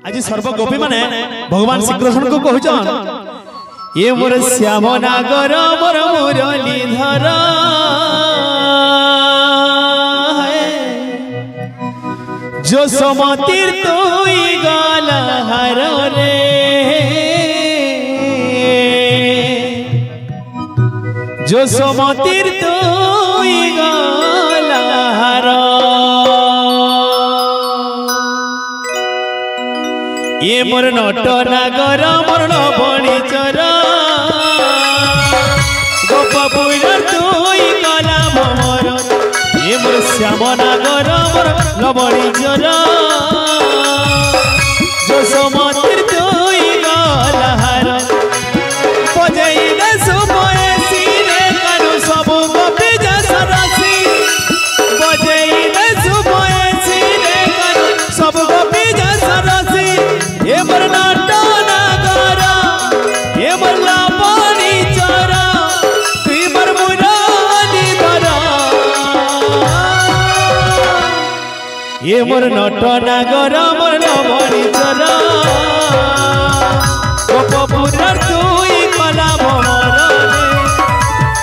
आज सर्व गोपी माने भगवान श्रीकृष्ण को कहउछन ये मोर श्याम नागर मोर मुरलीधर जो समतीर तुई गला हर रे जो समतीर तुई गला हर ये मोर नट नागर मोर नबणी चर गोपपुर तुई गला मोर ये मोर श्याम नागर मोर नबणी चर जो समतीर तुई गला हर बजाइले सुबयसी रे कानु सबु गोपी जस राशि बजाइले सुबयसी रे कानु सबु गोपी जस राशि ये मोर नट नागर ये मोर नबणी चर तुई मोर मुरलीधर ये मोर नट नागर मोर नबणी चर गोपपुर तुई कला मोर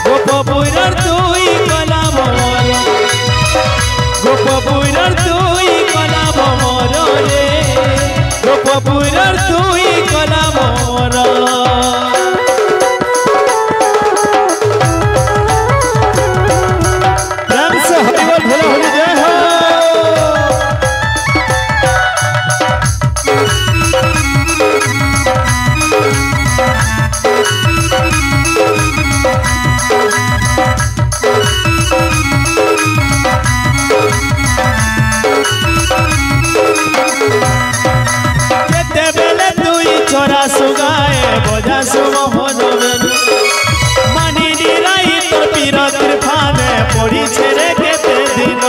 गोपपुर तुई कला मोर गोपपुर तुई कला मोर रे गोपपुर तुई कला मोर प्रेम से हरि बोल भोला होली जय हो चोरा सुगाए बजा सुमोहन मानी निराई तोर पीर कृपाने पड़ी छेरे केते दिन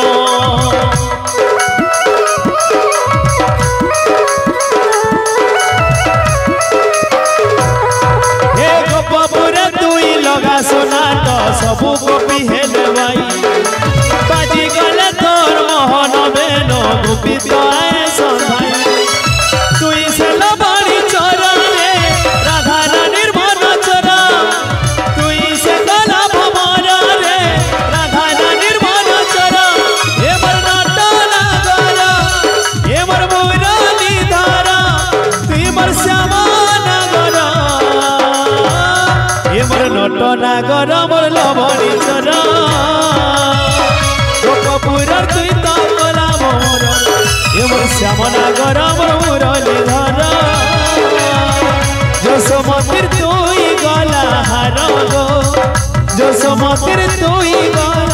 हे गोपपुर तुई लगा सोना तो सबु गोपी हेले भाई बाजी गले तोर मोहन बेनो गोपी तो आए संधाई तुई से लबड़ी चोरा रे राधा रानीर मन चोरा तुई से गला भमरा रे राधा रानीर मन चोरा ये मोर नट नागर ये मोर मुरलीधर तुई मोर श्याम नागर ये मोर नट नागर मोर लबणी चोर गोपपुर तुई तो कला मोर ये मोर श्याम नागर मोर मुरलीधर जो समतीर तुई गला हर गो जो समतीर तुई गला